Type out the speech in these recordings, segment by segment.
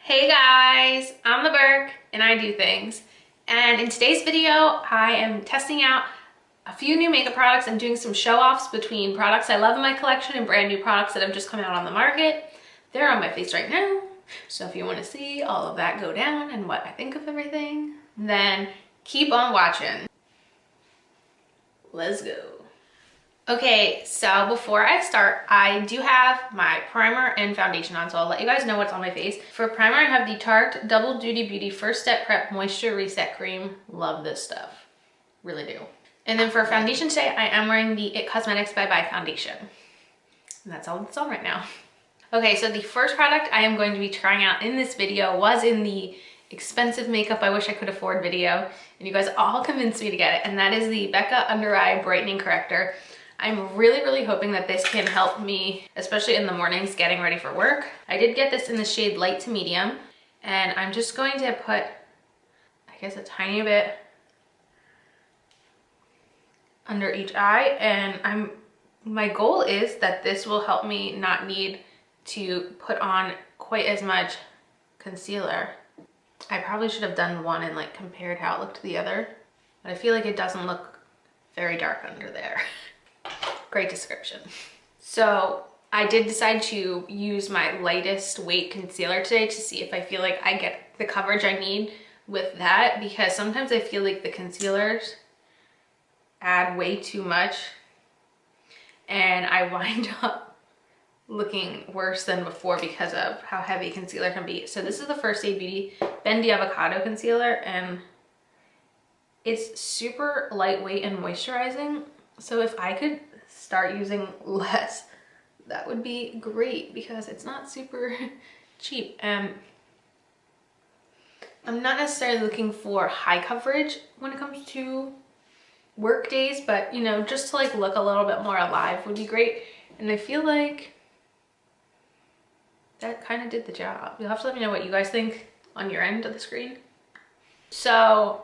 Hey guys, I'm the Burke and I do things. And in today's video, I am testing out a few new makeup products and doing some show-offs between products I love in my collection and brand new products that have just come out on the market. They're on my face right now. So if you want to see all of that go down and what I think of everything, then keep on watching. Let's go. Okay, so before I start, I do have my primer and foundation on, so I'll let you guys know what's on my face. For primer, I have the Tarte Double Duty Beauty First Step Prep Moisture Reset Cream. Love this stuff. Really do. And then for foundation today, I am wearing the It Cosmetics Bye Bye Foundation. And that's all that's on right now. Okay, so the first product I am going to be trying out in this video was in the expensive makeup I wish I could afford video. And you guys all convinced me to get it. And that is the Becca Under Eye Brightening Corrector. I'm really hoping that this can help me, especially in the mornings getting ready for work. I did get this in the shade light to medium, and I'm just going to put, I guess, a tiny bit under each eye. And my goal is that this will help me not need to put on quite as much concealer. I probably should have done one and like compared how it looked to the other, but I feel like it doesn't look very dark under there. Great description. So I did decide to use my lightest weight concealer today to see if I feel like I get the coverage I need with that, because sometimes I feel like the concealers add way too much and I wind up looking worse than before because of how heavy concealer can be. So this is the First Aid Beauty Bendy Avocado Concealer, and it's super lightweight and moisturizing. So if I could start using less, that would be great because it's not super cheap. I'm not necessarily looking for high coverage when it comes to work days, but you know, just to like look a little bit more alive would be great. And I feel like that kind of did the job. You'll have to let me know what you guys think on your end of the screen. So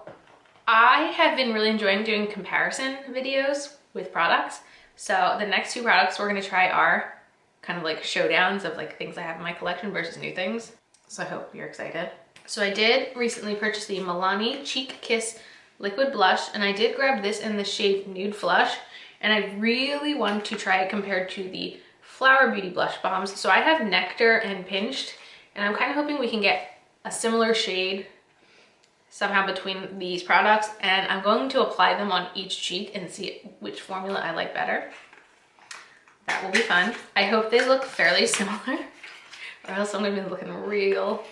I have been really enjoying doing comparison videos with products. So the next two products we're going to try are kind of like showdowns of like things I have in my collection versus new things. So I hope you're excited. So I did recently purchase the Milani Cheek Kiss Liquid Blush, and I did grab this in the shade Nude Flush, and I really want to try it compared to the Flower Beauty Blush Bombs. So I have Nectar and Pinched, and I'm kind of hoping we can get a similar shade somehow between these products, and I'm going to apply them on each cheek and see which formula I like better. That will be fun. I hope they look fairly similar, or else I'm gonna be looking real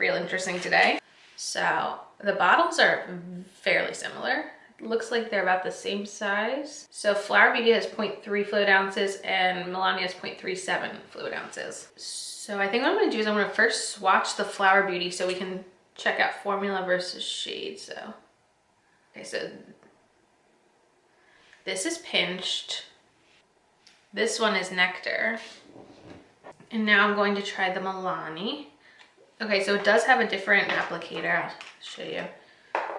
interesting today. So the bottles are fairly similar. It looks like they're about the same size. So Flower Beauty has 0.3 fluid ounces and Milani has 0.37 fluid ounces. So I think what I'm gonna do is I'm gonna first swatch the Flower Beauty so we can check out formula versus shade. So, okay, so this is Pinched. This one is Nectar. And now I'm going to try the Milani. Okay, so it does have a different applicator. I'll show you.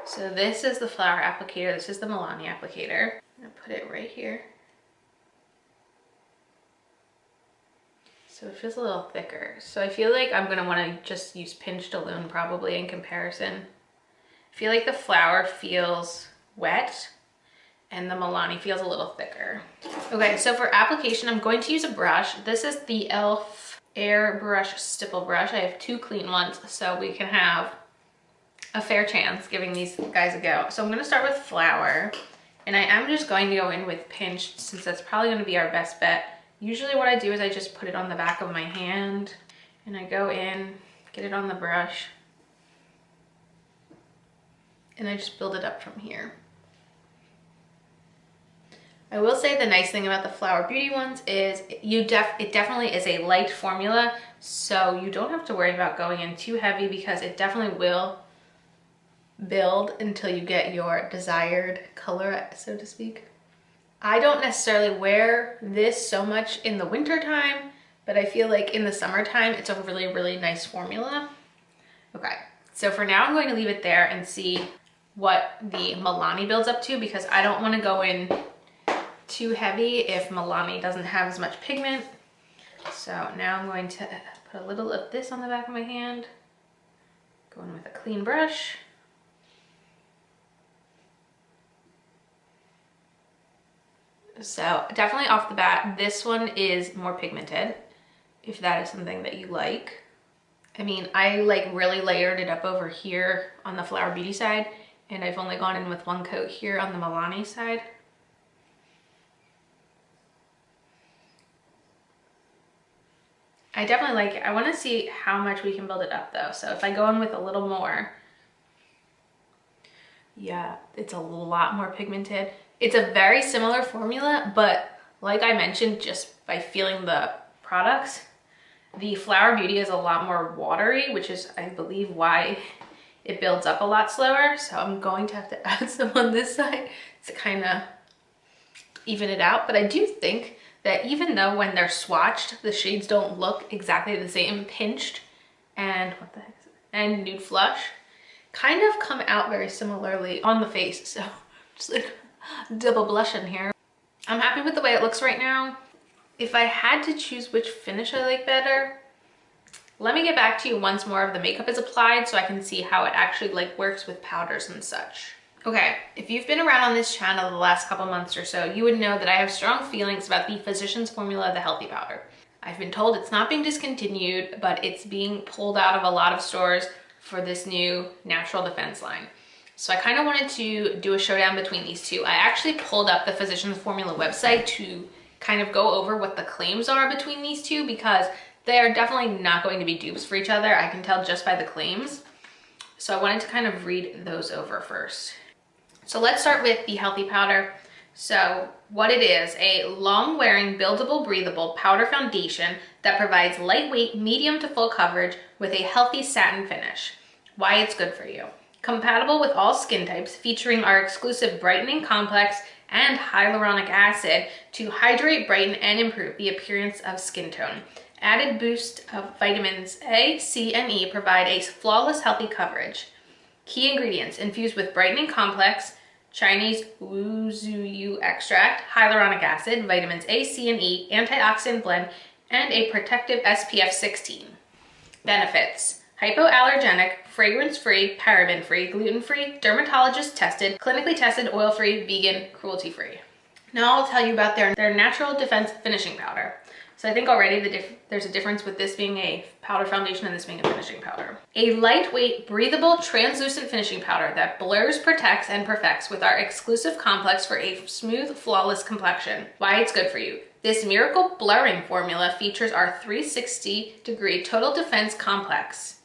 So this is the Flower applicator. This is the Milani applicator. I'm gonna put it right here. So it feels a little thicker. So I feel like I'm gonna wanna just use Pinched alone probably in comparison. I feel like the Flower feels wet and the Milani feels a little thicker. Okay, so for application, I'm going to use a brush. This is the e.l.f. Airbrush Stipple Brush. I have two clean ones, so we can have a fair chance giving these guys a go. So I'm gonna start with Flower, and I am just going to go in with Pinched since that's probably gonna be our best bet. Usually what I do is I just put it on the back of my hand and I go in, get it on the brush, and I just build it up from here. I will say the nice thing about the Flower Beauty ones is it definitely is a light formula, so you don't have to worry about going in too heavy because it definitely will build until you get your desired color, so to speak. I don't necessarily wear this so much in the winter time, but I feel like in the summertime, it's a really nice formula. Okay, so for now, I'm going to leave it there and see what the Milani builds up to, because I don't want to go in too heavy if Milani doesn't have as much pigment. So now I'm going to put a little of this on the back of my hand. Going with a clean brush. So definitely off the bat, this one is more pigmented, if that is something that you like. I mean, I like really layered it up over here on the Flower Beauty side, and I've only gone in with one coat here on the Milani side. I definitely like it. I want to see how much we can build it up though. So if I go in with a little more, yeah, it's a lot more pigmented. It's a very similar formula, but like I mentioned, just by feeling the products, the Flower Beauty is a lot more watery, which is, I believe, why it builds up a lot slower. So I'm going to have to add some on this side to kind of even it out. But I do think that even though when they're swatched, the shades don't look exactly the same, pinched and what the heck is it? And nude flush kind of come out very similarly on the face. So just like double blush in here. I'm happy with the way it looks right now. If I had to choose which finish I like better, let me get back to you once more of the makeup is applied so I can see how it actually like works with powders and such. Okay, if you've been around on this channel the last couple months or so, you would know that I have strong feelings about the Physicians Formula, the Healthy Powder. I've been told it's not being discontinued, but it's being pulled out of a lot of stores for this new natural defense line. So I kind of wanted to do a showdown between these two. I actually pulled up the Physicians Formula website to kind of go over what the claims are between these two, because they are definitely not going to be dupes for each other. I can tell just by the claims. So I wanted to kind of read those over first. So let's start with the Healthy Powder. So what it is, a long-wearing, buildable, breathable powder foundation that provides lightweight, medium to full coverage with a healthy satin finish. Why it's good for you. Compatible with all skin types, featuring our exclusive brightening complex and hyaluronic acid to hydrate, brighten, and improve the appearance of skin tone. Added boost of vitamins A, C, and E provide a flawless, healthy coverage. Key ingredients: infused with brightening complex, Chinese wuzuyu extract, hyaluronic acid, vitamins A, C, and E, antioxidant blend, and a protective SPF 16. Benefits: hypoallergenic, fragrance-free, paraben-free, gluten-free, dermatologist-tested, clinically tested, oil-free, vegan, cruelty-free. Now I'll tell you about their natural defense finishing powder. So I think already there's a difference with this being a powder foundation and this being a finishing powder. A lightweight, breathable, translucent finishing powder that blurs, protects, and perfects with our exclusive complex for a smooth, flawless complexion. Why it's good for you. This miracle blurring formula features our 360-degree total defense complex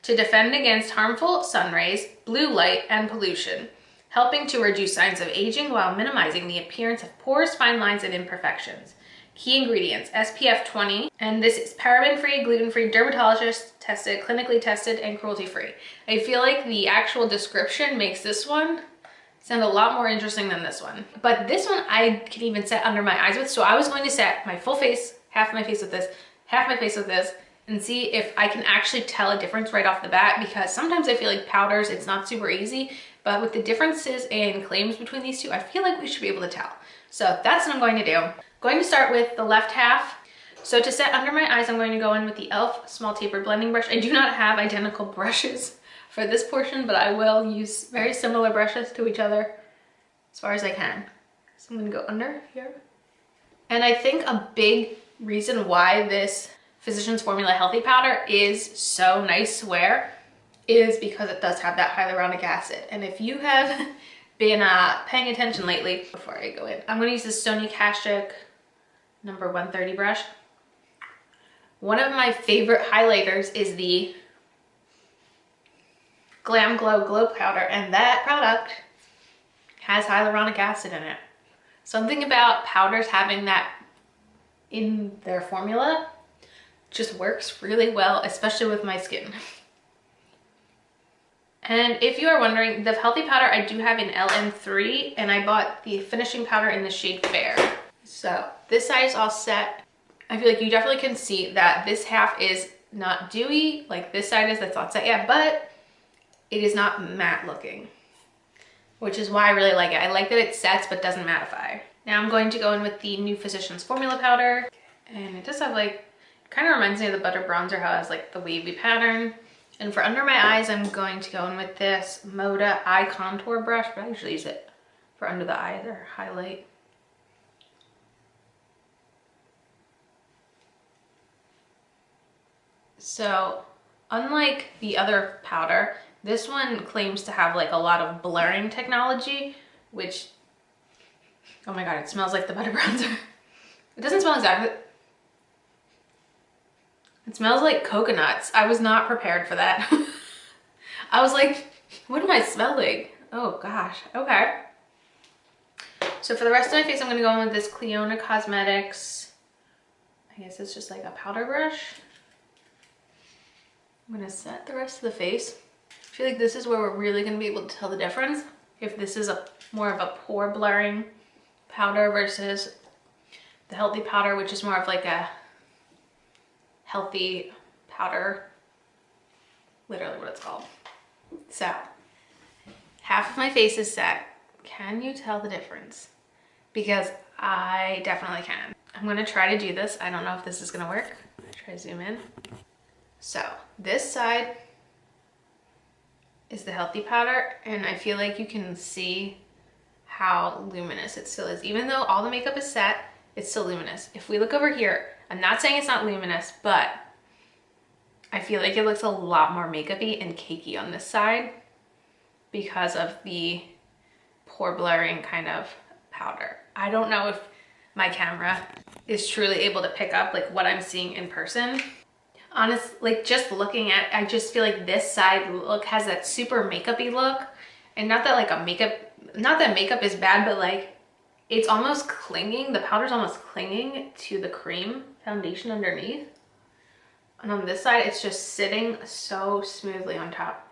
to defend against harmful sun rays, blue light, and pollution, helping to reduce signs of aging while minimizing the appearance of pores, fine lines, and imperfections. Key ingredients: SPF 20, and this is paraben-free, gluten-free, dermatologist-tested, clinically tested, and cruelty-free. I feel like the actual description makes this one sound a lot more interesting than this one. But this one I can even set under my eyes with, so I was going to set my full face, half my face with this, half my face with this, and see if I can actually tell a difference right off the bat, because sometimes I feel like powders, it's not super easy, but with the differences in claims between these two, I feel like we should be able to tell. So that's what I'm going to do. Going to start with the left half. So to set under my eyes, I'm going to go in with the e.l.f. small taper blending brush. I do not have identical brushes for this portion, but I will use very similar brushes to each other as far as I can. So I'm going to go under here. And I think a big reason why this Physicians Formula Healthy Powder is so nice to wear is because it does have that hyaluronic acid. And if you have been paying attention lately, before I go in, I'm going to use this Sony Kashuk number 130 brush. One of my favorite highlighters is the Glam Glow Powder, and that product has hyaluronic acid in it. Something about powders having that in their formula just works really well, especially with my skin. And if you are wondering, the Healthy Powder I do have in LM3, and I bought the finishing powder in the shade Fair. So this side is all set. I feel like you definitely can see that this half is not dewy like this side is, that's not set yet, but it is not matte looking, which is why I really like it. I like that it sets but doesn't mattify. Now I'm going to go in with the new Physicians Formula powder, and it does have like, kind of reminds me of the Butter Bronzer, how it has like the wavy pattern. And for under my eyes, I'm going to go in with this Moda Eye Contour Brush, but I usually use it for under the eyes or highlight. So unlike the other powder, this one claims to have like a lot of blurring technology, which, oh my God, it smells like the butter bronzer. It doesn't smell exactly, it smells like coconuts. I was not prepared for that. I was like, what am I smelling? Oh gosh, okay. So for the rest of my face, I'm gonna go in with this Clionadh Cosmetics, I guess it's just like a powder brush. I'm gonna set the rest of the face. I feel like this is where we're really gonna be able to tell the difference. If this is more of a pore blurring powder versus the healthy powder, which is more of like a healthy powder, literally what it's called. So half of my face is set. Can you tell the difference? Because I definitely can. I'm gonna try to do this. I don't know if this is gonna work. Try to zoom in. So this side is the healthy powder, and I feel like you can see how luminous it still is. Even though all the makeup is set, it's still luminous. If we look over here, I'm not saying it's not luminous, but I feel like it looks a lot more makeup-y and cakey on this side because of the pore blurring kind of powder. I don't know if my camera is truly able to pick up like what I'm seeing in person. Honestly, like just looking at, I just feel like this side look has that super makeup-y look. And not that like not that makeup is bad, but like it's almost clinging, the powder's almost clinging to the cream foundation underneath. And on this side, it's just sitting so smoothly on top.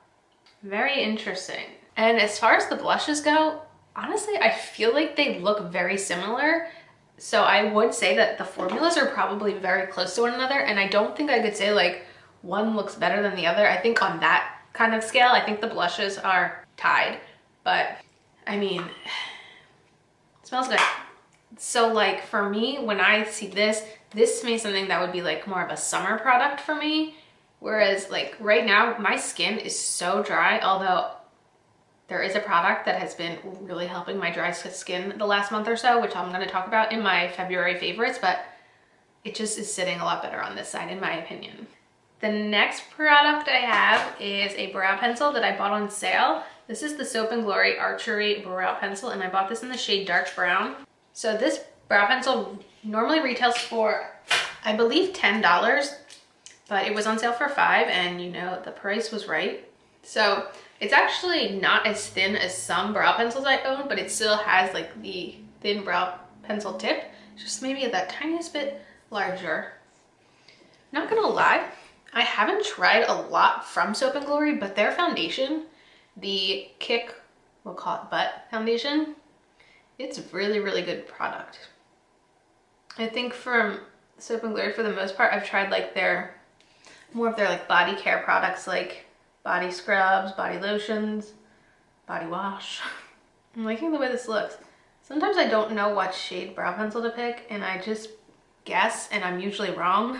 Very interesting. And as far as the blushes go, honestly, I feel like they look very similar. So I would say that the formulas are probably very close to one another, and I don't think I could say like one looks better than the other. I think on that kind of scale, I think the blushes are tied, but I mean, it smells good. So like for me, when I see this to me is something that would be like more of a summer product for me. Whereas like right now, my skin is so dry, although there is a product that has been really helping my dry skin the last month or so, which I'm gonna talk about in my February favorites, but it just is sitting a lot better on this side in my opinion. The next product I have is a brow pencil that I bought on sale. This is the Soap & Glory Archery Brow Pencil, and I bought this in the shade Dark Brown. So this brow pencil normally retails for, I believe, $10, but it was on sale for $5, and you know, the price was right. So it's actually not as thin as some brow pencils I own, but it still has like the thin brow pencil tip, just maybe that tiniest bit larger. Not gonna lie, I haven't tried a lot from Soap & Glory, but their foundation, the Kick, we'll call it Butt foundation, it's really, really good product. I think from Soap & Glory, for the most part, I've tried like more of their like body care products, like body scrubs, body lotions, body wash. I'm liking the way this looks. Sometimes I don't know what shade brow pencil to pick, and I just guess, and I'm usually wrong.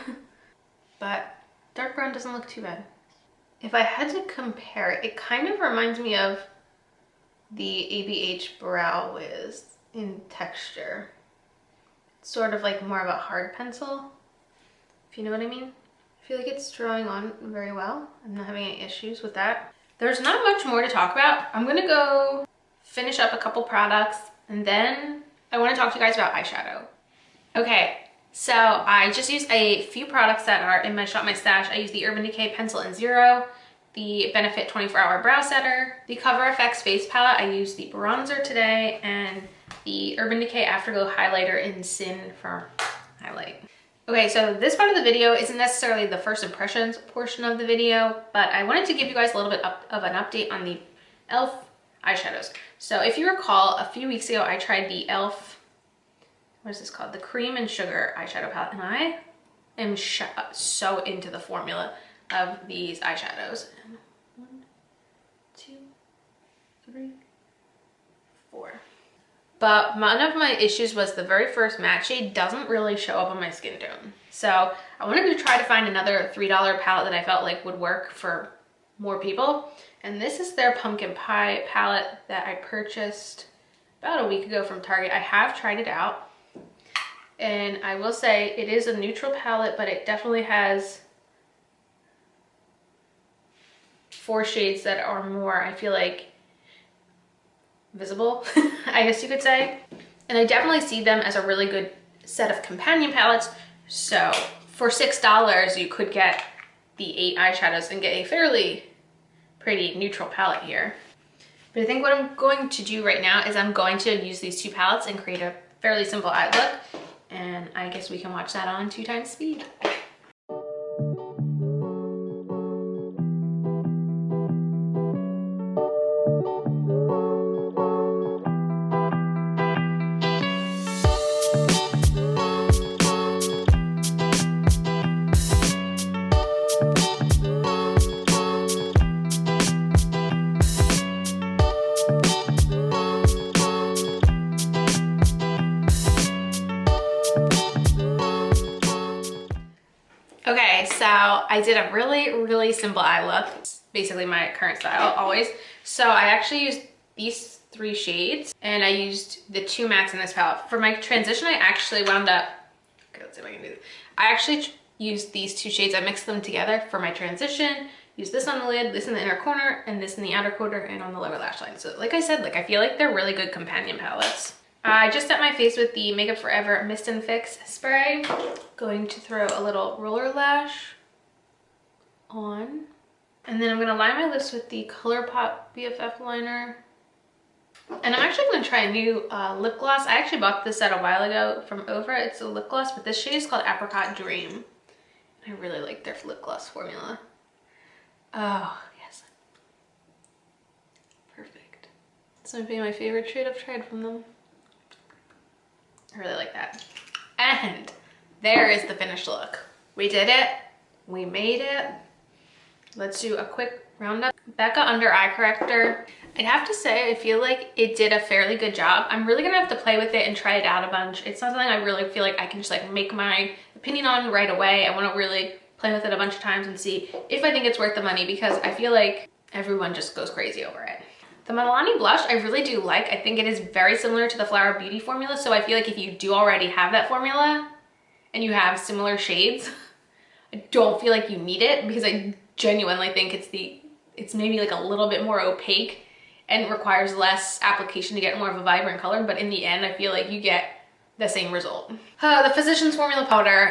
But dark brown doesn't look too bad. If I had to compare it, it kind of reminds me of the ABH Brow Wiz in texture. It's sort of like more of a hard pencil, if you know what I mean. I feel like it's drawing on very well. I'm not having any issues with that. There's not much more to talk about. I'm gonna go finish up a couple products, and then I wanna talk to you guys about eyeshadow. Okay, so I just used a few products that are in my Shop My Stash. I used the Urban Decay Pencil in Zero, the Benefit 24-Hour Brow Setter, the Cover FX Face Palette. I used the bronzer today, and the Urban Decay Afterglow Highlighter in Sin for highlight. Okay, so this part of the video isn't necessarily the first impressions portion of the video, but I wanted to give you guys a little bit of an update on the e.l.f. eyeshadows. So if you recall, a few weeks ago, I tried the e.l.f., what is this called? The Cream and Sugar eyeshadow palette, and I am so into the formula of these eyeshadows. 1, 2, 3, 4. But one of my issues was the very first matte shade doesn't really show up on my skin tone. So I wanted to try to find another $3 palette that I felt like would work for more people. And this is their pumpkin pie palette that I purchased about a week ago from Target. I have tried it out, and I will say it is a neutral palette, but it definitely has 4 shades that are more, I feel like, visible, I guess you could say. And I definitely see them as a really good set of companion palettes. So for $6, you could get the 8 eyeshadows and get a fairly pretty neutral palette here. But I think what I'm going to do right now is I'm going to use these 2 palettes and create a fairly simple eye look. And I guess we can watch that on 2 times speed. Okay, so I did a really simple eye look. It's basically my current style always. So I actually used these 3 shades, and I used the 2 mattes in this palette. For my transition, I actually wound up, okay, let's see if I can do this. I actually used these 2 shades. I mixed them together for my transition. Used this on the lid, this in the inner corner, and this in the outer corner and on the lower lash line. So like I said, like I feel like they're really good companion palettes. I just set my face with the Makeup Forever Mist and Fix spray. Going to throw a little roller lash on. And then I'm gonna line my lips with the ColourPop BFF liner. And I'm actually gonna try a new lip gloss. I actually bought this set a while ago from Over. It's a lip gloss, but this shade is called Apricot Dream. I really like their lip gloss formula. Oh, yes. Perfect. This might be my favorite shade I've tried from them. I really like that. And there is the finished look. We did it. We made it. Let's do a quick roundup. Becca Under Eye Corrector. I'd have to say, I feel like it did a fairly good job. I'm really gonna have to play with it and try it out a bunch. It's not something I really feel like I can just like make my opinion on right away. I wanna really play with it a bunch of times and see if I think it's worth the money, because I feel like everyone just goes crazy over it. The Milani blush, I really do like. I think it is very similar to the Flower Beauty formula. So I feel like if you do already have that formula and you have similar shades, I don't feel like you need it, because I genuinely think it's maybe like a little bit more opaque and requires less application to get more of a vibrant color. But in the end, I feel like you get the same result. The Physicians Formula powder.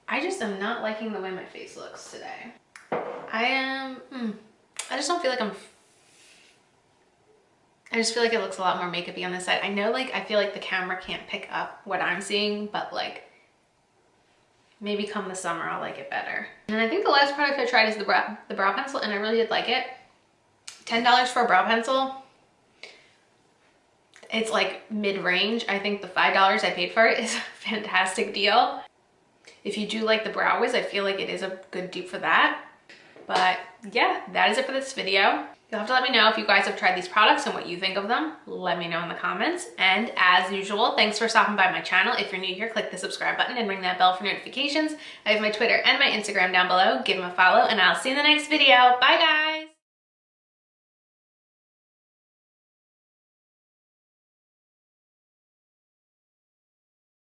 I just am not liking the way my face looks today. I just don't feel like I just feel like it looks a lot more makeup-y on this side. I know, like, I feel like the camera can't pick up what I'm seeing, but like, maybe come the summer, I'll like it better. And I think the last product I tried is the brow pencil, and I really did like it. $10 for a brow pencil. It's like mid-range. I think the $5 I paid for it is a fantastic deal. If you do like the Brow Wiz, I feel like it is a good dupe for that. But yeah, that is it for this video. You'll have to let me know if you guys have tried these products and what you think of them. Let me know in the comments. And as usual, thanks for stopping by my channel. If you're new here, click the subscribe button and ring that bell for notifications. I have my Twitter and my Instagram down below. Give them a follow, and I'll see you in the next video. Bye, guys.